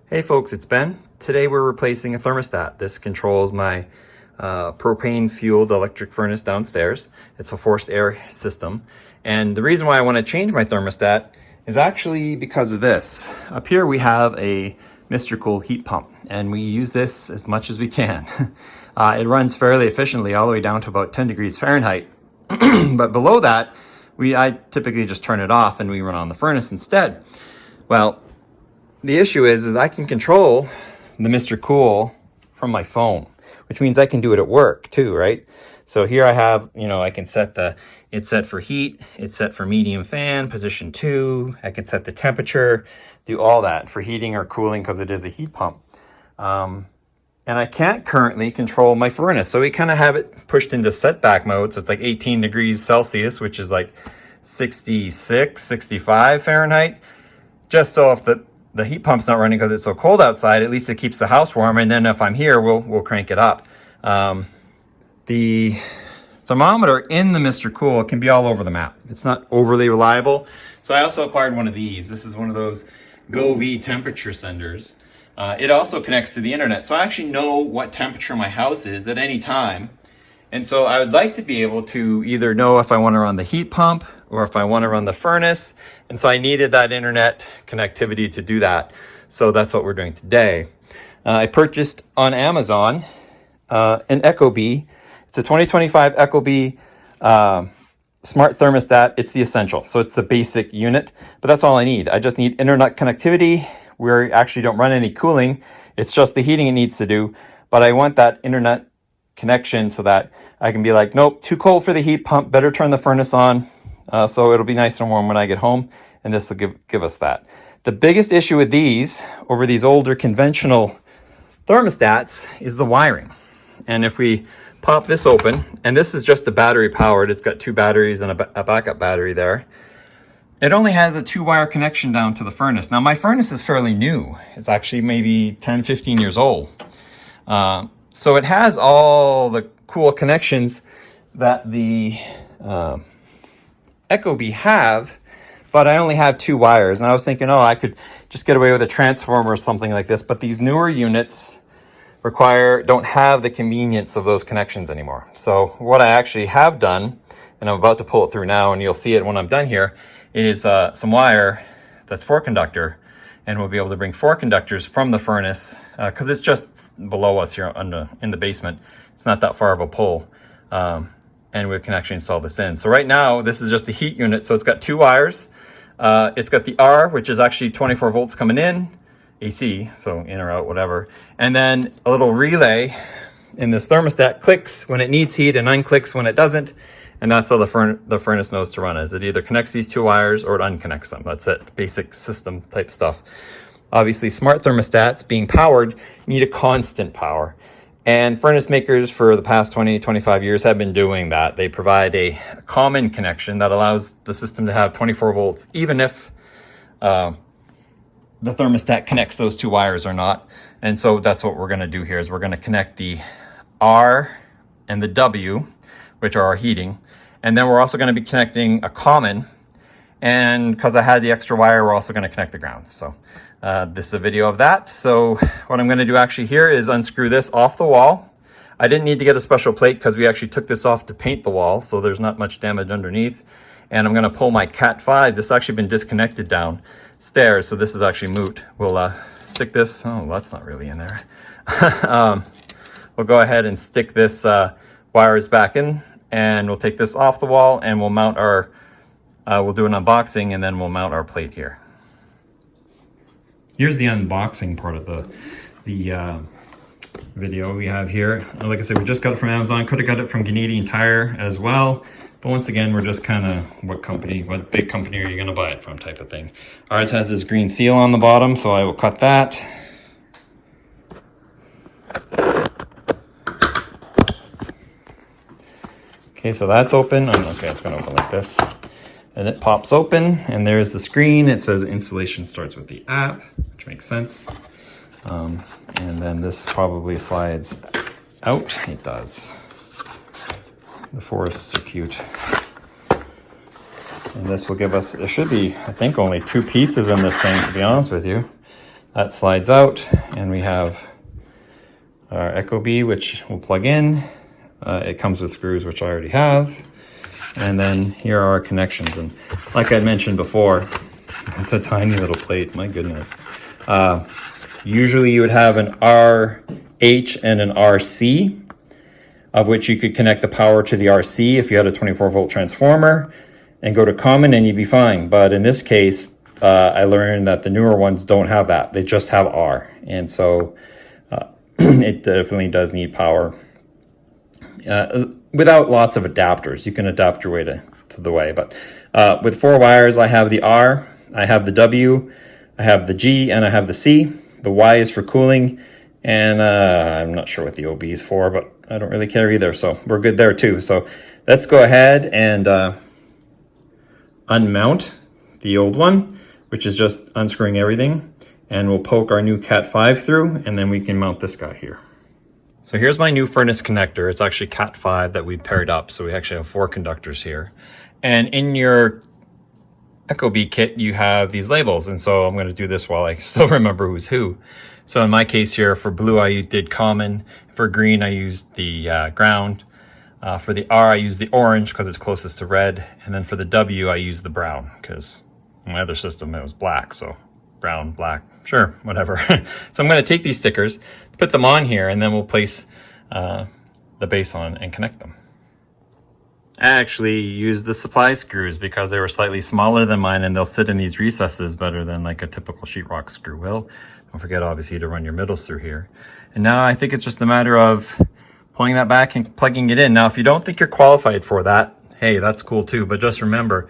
Hey folks, it's Ben. Today we're replacing a thermostat. This controls my propane fueled electric furnace downstairs. It's a forced air system. And the reason why I want to change my thermostat is actually because of this. Up here we have a Mr. Cool heat pump, and we use this as much as we can. It runs fairly efficiently all the way down to about 10 degrees Fahrenheit. But below that, I typically just turn it off and we run on the furnace instead. Well, the issue is I can control the Mr. Cool from my phone, which means I can do it at work too, right? So here I have, I can set it's set for heat, it's set for medium fan, position 2. I can set the temperature, do all that for heating or cooling because it is a heat pump. And I can't currently control my furnace. So we kind of have it pushed into setback mode. So it's like 18 degrees Celsius, which is like 66, 65 Fahrenheit. Just so if the heat pump's not running because it's so cold outside, at least it keeps the house warm. And then if I'm here, we'll crank it up. The thermometer in the Mr. Cool can be all over the map. It's not overly reliable. So I also acquired one of these. This is one of those ecobee temperature senders. It also connects to the internet. So I actually know what temperature my house is at any time. And so I would like to be able to either know if I want to run the heat pump or if I want to run the furnace. And so I needed that internet connectivity to do that. So that's what we're doing today. I purchased on Amazon an ecobee. It's a 2025 ecobee Smart Thermostat. It's the Essential. So it's the basic unit, but that's all I need. I just need internet connectivity. We actually don't run any cooling. It's just the heating it needs to do. But I want that internet connection so that I can be like, nope, too cold for the heat pump, better turn the furnace on. So it'll be nice and warm when I get home, and this will give us that. The biggest issue with these over these older conventional thermostats is the wiring. And if we pop this open, and this is just the battery powered, it's got 2 batteries and a backup battery there. It only has a 2-wire connection down to the furnace. Now my furnace is fairly new. It's actually maybe 10, 15 years old. So it has all the cool connections that the ecobee have, but I only have 2 wires. And I was thinking, I could just get away with a transformer or something like this. But these newer units don't have the convenience of those connections anymore. So what I actually have done, and I'm about to pull it through now, and you'll see it when I'm done here, is some wire that's 4-conductor. And we'll be able to bring 4 conductors from the furnace because it's just below us here in the basement. It's not that far of a pull. And we can actually install this in. So right now, this is just the heat unit. So it's got 2 wires. It's got the R, which is actually 24 volts coming in, AC, so in or out, whatever. And then a little relay in this thermostat clicks when it needs heat and unclicks when it doesn't. And that's how the furnace knows to run, is it either connects these 2 wires or it unconnects them. That's it, basic system type stuff. Obviously, smart thermostats being powered need a constant power. And furnace makers for the past 20, 25 years have been doing that. They provide a common connection that allows the system to have 24 volts, even if the thermostat connects those 2 wires or not. And so that's what we're gonna do here, is we're gonna connect the R and the W, which are our heating. And then we're also going to be connecting a common. And because I had the extra wire, we're also going to connect the grounds. So this is a video of that. So what I'm going to do actually here is unscrew this off the wall. I didn't need to get a special plate because we actually took this off to paint the wall. So there's not much damage underneath. And I'm going to pull my Cat 5. This has actually been disconnected downstairs. So this is actually moot. We'll stick this. Oh, that's not really in there. We'll go ahead and stick this wires back in. And we'll take this off the wall and we'll mount we'll do an unboxing and then we'll mount our plate here. Here's the unboxing part of the video we have here. Like I said, we just got it from Amazon. Could have got it from Canadian Tire as well. But once again, we're just kind of, what big company are you going to buy it from type of thing. Ours has this green seal on the bottom, so I will cut that. Okay, so that's open. Okay, it's going to open like this. And it pops open, and there's the screen. It says installation starts with the app, which makes sense. And then this probably slides out. It does. The forests are cute. And this will give us, there should be, I think, only 2 pieces in this thing, to be honest with you. That slides out, and we have our ecobee, which we'll plug in. It comes with screws, which I already have. And then here are our connections. And like I mentioned before, it's a tiny little plate, my goodness. Usually you would have an RH and an RC, of which you could connect the power to the RC if you had a 24-volt transformer and go to common and you'd be fine. But in this case, I learned that the newer ones don't have that. They just have R. And so it definitely does need power. Without lots of adapters, you can adapt your way to the way. But with 4 wires, I have the R, I have the W, I have the G, and I have the C. The Y is for cooling, and I'm not sure what the OB is for, but I don't really care either, so we're good there too. So let's go ahead and unmount the old one, which is just unscrewing everything, and we'll poke our new Cat 5 through, and then we can mount this guy here. So here's my new furnace connector. It's actually Cat 5 that we paired up, so we actually have 4 conductors here. And in your ecobee kit, you have these labels, and so I'm going to do this while I still remember who's who. So in my case here, for blue, I did common. For green, I used the ground. For the R, I used the orange because it's closest to red. And then for the W, I used the brown because in my other system, it was black. So brown, black, sure, whatever. So I'm going to take these stickers, put them on here, and then we'll place the base on and connect them. I actually used the supply screws because they were slightly smaller than mine, and they'll sit in these recesses better than like a typical sheetrock screw will. Don't forget, obviously, to run your middles through here. And now I think it's just a matter of pulling that back and plugging it in. Now, if you don't think you're qualified for that, hey, that's cool too. But just remember,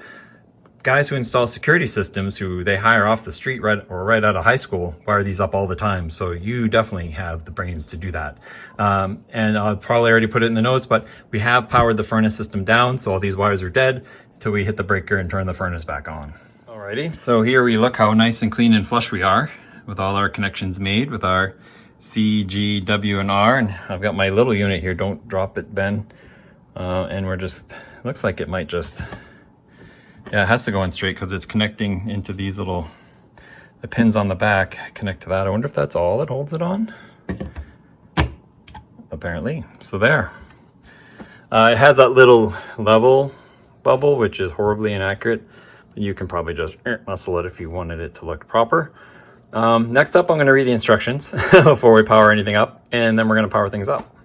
guys who install security systems who they hire off the street right out of high school wire these up all the time. So you definitely have the brains to do that. And I'll probably already put it in the notes, but we have powered the furnace system down. So all these wires are dead until we hit the breaker and turn the furnace back on. Alrighty, so here we look how nice and clean and flush we are with all our connections made with our C, G, W, and R. And I've got my little unit here. Don't drop it, Ben. And we're just, looks like it might just, yeah, it has to go in straight because it's connecting into these little, the pins on the back connect to that. I wonder if that's all that holds it on. Apparently. So there. It has that little level bubble, which is horribly inaccurate. You can probably just muscle it if you wanted it to look proper. Next up, I'm going to read the instructions before we power anything up, and then we're going to power things up.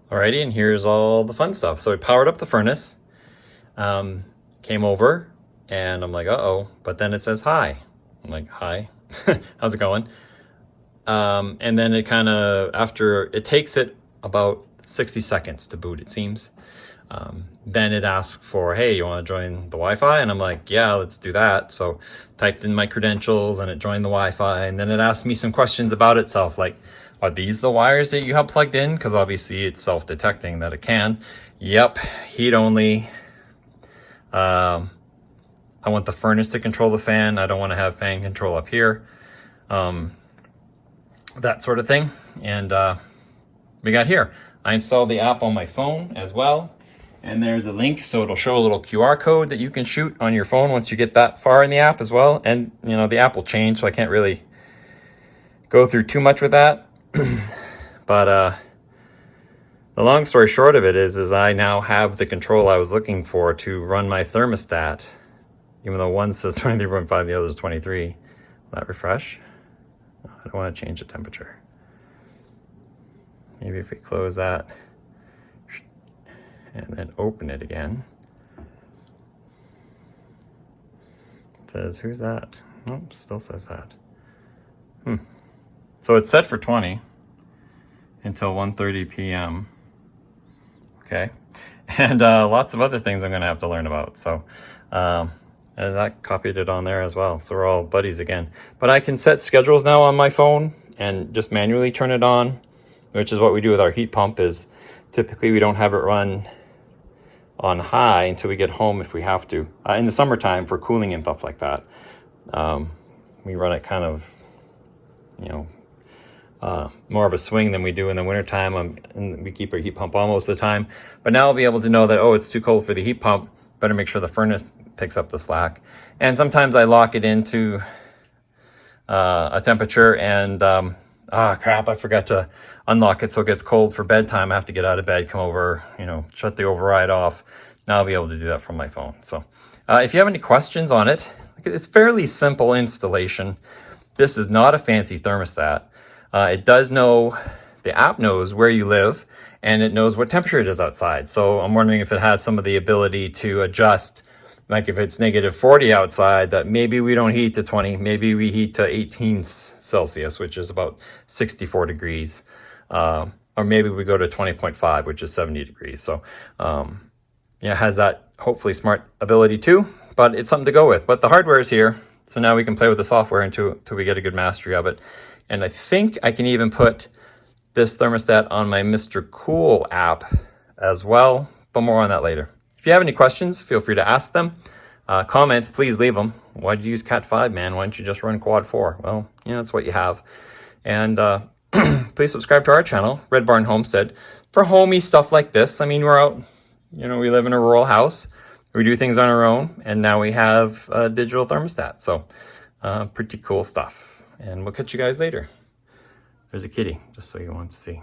Alrighty, and here's all the fun stuff. So we powered up the furnace, came over, and I'm like, uh-oh, but then it says hi. I'm like, hi, how's it going? And then it kind of, after, it takes it about 60 seconds to boot, it seems. Then it asks for, hey, you want to join the Wi-Fi? And I'm like, yeah, let's do that. So typed in my credentials and it joined the Wi-Fi. And then it asked me some questions about itself, like, are these the wires that you have plugged in? Because obviously it's self-detecting that it can. Yep, heat only. I want the furnace to control the fan. I don't want to have fan control up here. That sort of thing. And we got here. I installed the app on my phone as well. And there's a link, so it'll show a little QR code that you can shoot on your phone once you get that far in the app as well. And, you know, the app will change, so I can't really go through too much with that. But the long story short of it is I now have the control I was looking for to run my thermostat, even though one says 23.5, the other is 23. Will that refresh? I don't want to change the temperature. Maybe if we close that and then open it again. It says, who's that? Nope, still says that. So it's set for 20 until 1:30 p.m. Okay, and lots of other things I'm gonna have to learn about. So and that copied it on there as well. So we're all buddies again. But I can set schedules now on my phone and just manually turn it on, which is what we do with our heat pump. Is typically we don't have it run on high until we get home if we have to. In the summertime for cooling and stuff like that, we run it kind of, you know, more of a swing than we do in the wintertime. And we keep our heat pump on most of the time. But now I'll be able to know that, oh, it's too cold for the heat pump. Better make sure the furnace picks up the slack. And sometimes I lock it into a temperature, and crap, I forgot to unlock it so it gets cold for bedtime. I have to get out of bed, come over, shut the override off. Now I'll be able to do that from my phone. So if you have any questions on it, it's fairly simple installation. This is not a fancy thermostat. It does know, the app knows where you live, and it knows what temperature it is outside. So I'm wondering if it has some of the ability to adjust, like if it's -40 outside, that maybe we don't heat to 20, maybe we heat to 18 Celsius, which is about 64 degrees. Or maybe we go to 20.5, which is 70 degrees. So yeah, it has that hopefully smart ability too, but it's something to go with. But the hardware is here, so now we can play with the software until we get a good mastery of it. And I think I can even put this thermostat on my Mr. Cool app as well, but more on that later. If you have any questions, feel free to ask them. Comments, please leave them. Why'd you use Cat 5, man? Why don't you just run Quad 4? Well, that's what you have. And please subscribe to our channel, Red Barn Homestead, for homey stuff like this. I mean, we're out, we live in a rural house. We do things on our own, and now we have a digital thermostat. So pretty cool stuff. And we'll catch you guys later. There's a kitty, just so you want to see.